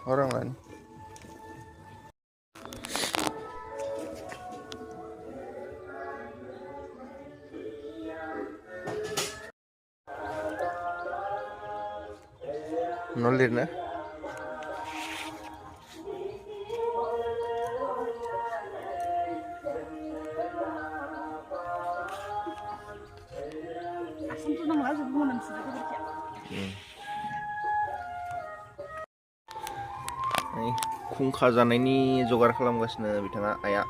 Orang lain. Nolir na. Asam tuh nang lalu mau nang sudah kerja. Ini Khungkha Janaiनि jogar खालामगासिनो बिथाङा आइया.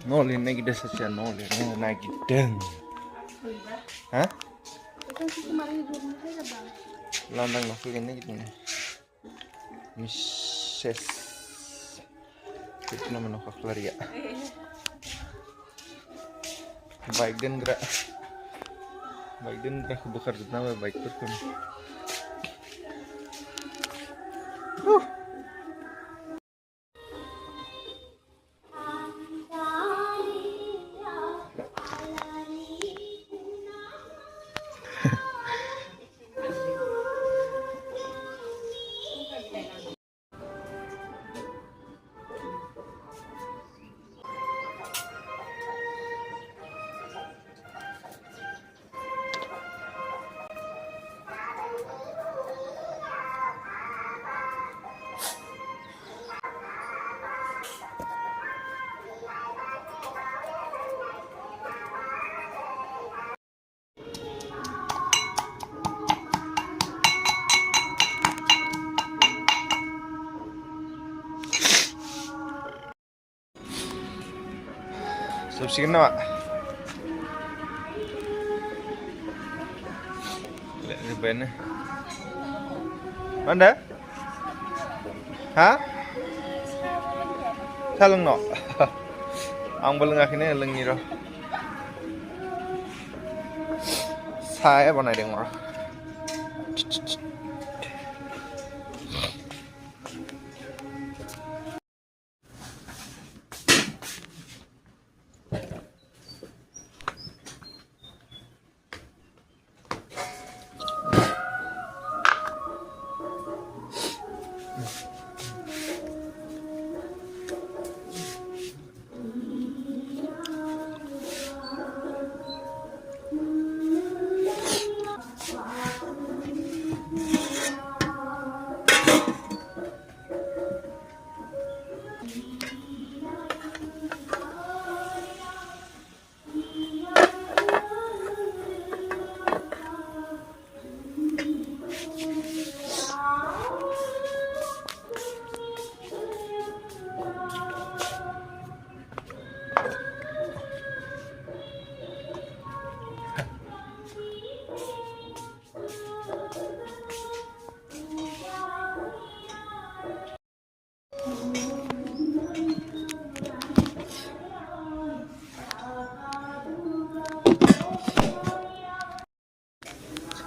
Nolin nagidah saja nolin nagideng. Hah? Landang nafsu ini gitu nih. Misses. Itu namanya Khakhlary ya. Baik dan gerak bekerja nama baik terus. Subsikin na, Pak. Lihat di bandnya. Mana? Hah? Saleng no. Ang beleng akhirnya lengi roh. Saya apa nih dengar?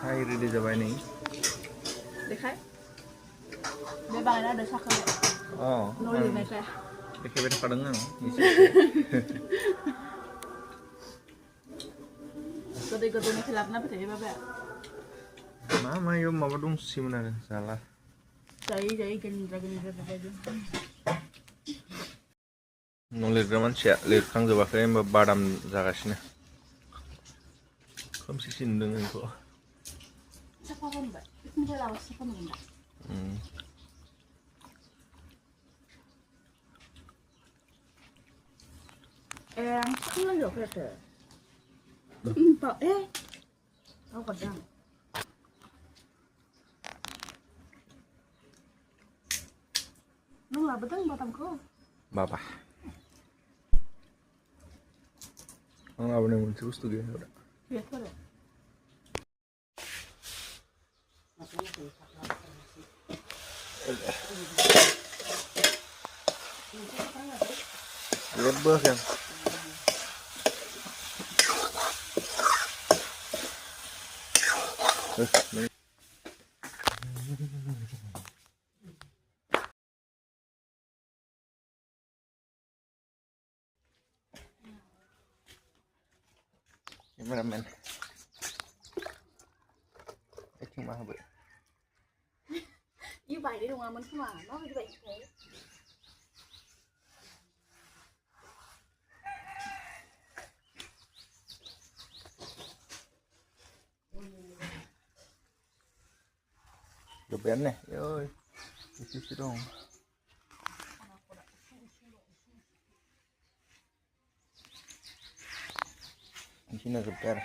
Hai, ready coba ini. Dekat. Bebang ada Sakhwn. Oh. Nolin mereka. Dekat beda padangan. Ikut-ikut ini khilafna apa ya, Bapak? Mama yo mama dong sih benar salah. Jadi genera Bapak aja. Nolir raman sih, lihat kang coba kayak badam jagasnya. Kamu sih sindeng itu. Sakhwn, Mbak. Itu mau lawas Sakhwn, Mbak. Sakhwn lagi oke deh. Pak, tahu kadang. Nung lah betul batangku. Bapak. Nggak benar terus tuh dia udah. Lihat boleh. Lihat bah kan. Cameraman. Acting mà bự. Như vậy đi đúng không? Mình không mà nó như vậy thế. Đồ bén này, ơi, cái xí đông. Ini nak repair.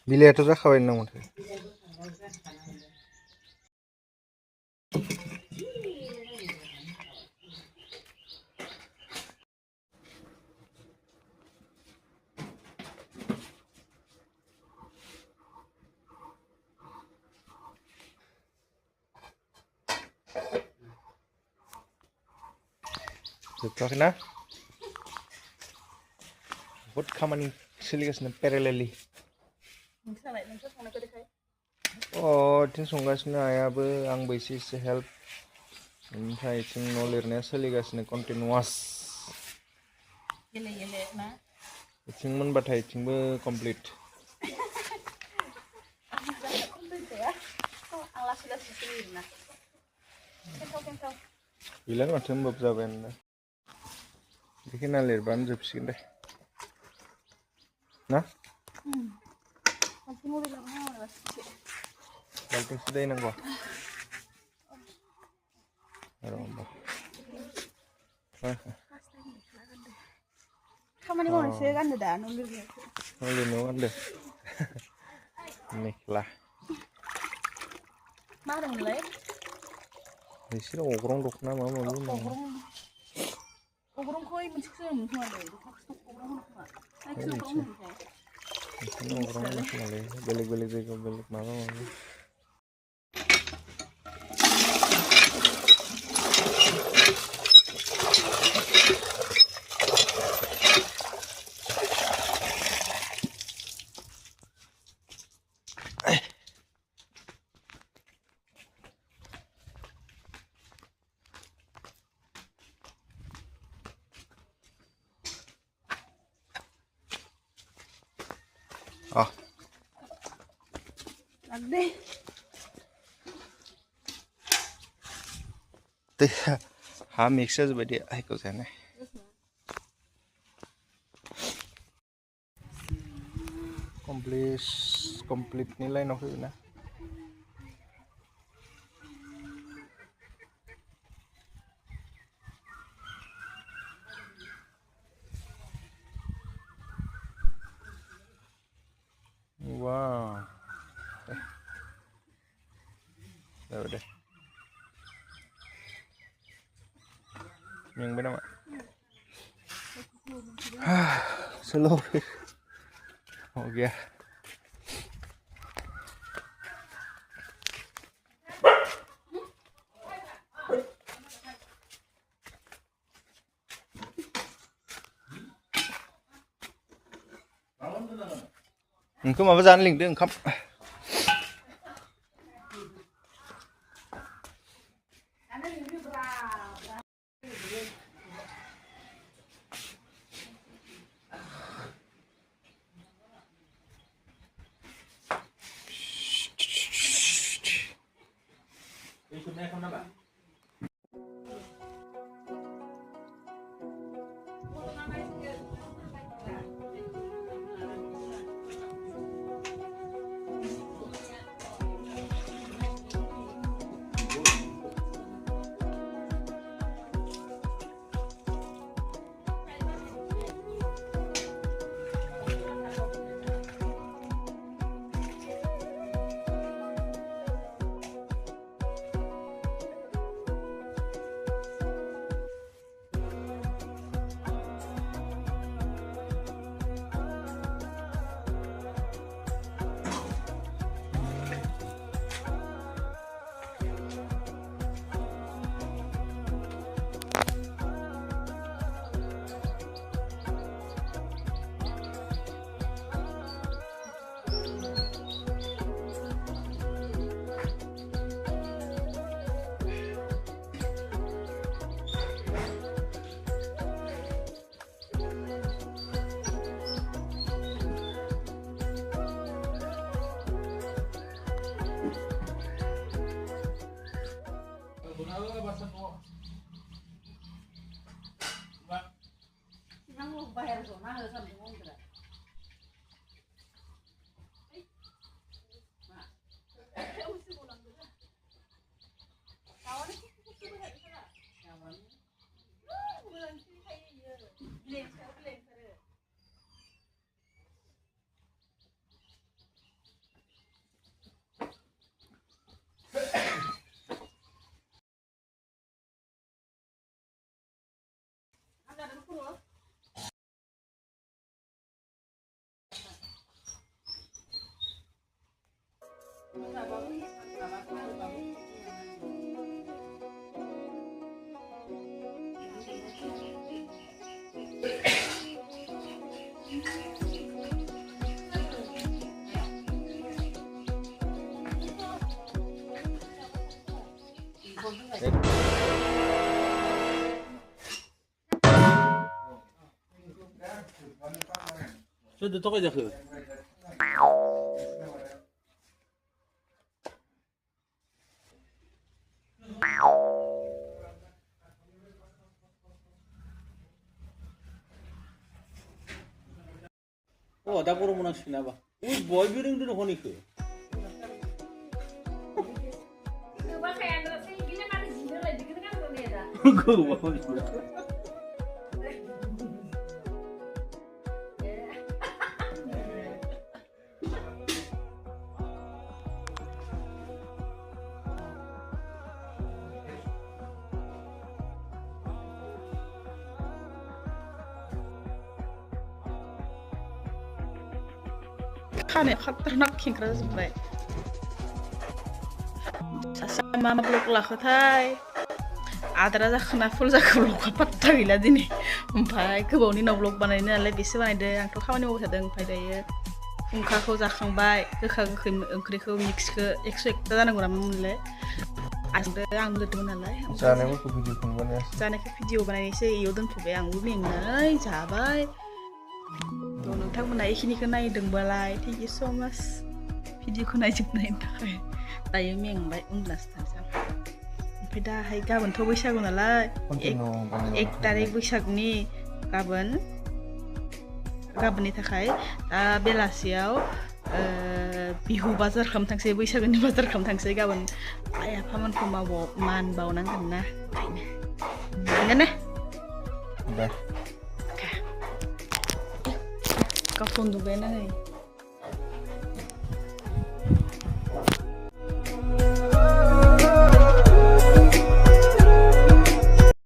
Bila itu dah kawin namun. Betul kan? Buat kamani seligas na parallelly. Sao lại mình không có được thấy? Oh, tin संगासिनो आयाबो आंबो एसे help. ओमफ्राय जों न' लिरनाया सोलिगासिनो continuous. Gele ना. Iथिं मोनबाथाय इथिंबो complete. Ang lasu-lasu sendiri na. Kentau. Bilang माथो होमबाबो जाबायानो. बेखिना लिरबानो जोबसिगोन दे. ना? Masih mau bilang apa sih? Balting sudah ini gua. Aromba. Kamu ni mau sih kan dah nunggu dia. Nunggu deh. Niklah. Mana mulai? Di sini ogorong dokna mama lu. Ogorong kau ini mencik sih musuh ada. Ogorong apa? Aku ogorong apa? Ini ogorong malah. Belik mama. Ah. Ada. Teh, ha mixer badi ai ko sana. Complete nilai noh na. Wow. Udah. Yang benar, Mak. Slow. Oh, ya. Cứ mà dán link đừng khóc. Nang bayar zona harus sampai ngomong tidak. 저도 똑같이 그. 나 그러면 시나 봐. 우리 뭘 비링들 하니 그. Coba kayak terus gini mana jingle lagi gitu kan tuh dia dah. 그거 뭐. खाने खतरनाक खिंख्रा जोब्बाय सासेया मा ब्लग लाखोथाय आदारा जाखोना फुल जाखो ब्लगआ पात्ता गैला दिनै ओमफ्राय गोबावनि उनाव ब्लग बानायनो नालाय बेसो बानायदों आंथ' खामानि मावबाय थादों ओमफ्राय दायो खुंखाखौ जाखांबाय गोखा गोखै ओंख्रिखौ मिक्सखौ 101 जानांगौ नामामोनलाय आं लोदोंमोन नालाय जानायफोरखौ भिडिअ खालामबानो जानायखौ भिडिअ बानायनोसै इयाव दोनथ'बाय आंबो मेंनाय जाबाय नोंथांमोना इखिनिखौ नायदोंबालाय थेंक इउ सो माच भिडिअखौ नायजोबनायनि थाखाय दायो मेंबाय उन्दुनासो थानोसै आं ओमफ्राय दाहाय गाबोनथ' बैसागु नालाय 1 तारिख बैसागनि गाबोननि थाखाय दा बेलासियाव बिहु बाजार खालामनो थांसै बैसागुनि बाजार खालामनो थांसै गाबोन आइ आफामोनखौ मान बावनांगोन ना ओंखायनो दे गावखौ उन्दुबायानो नै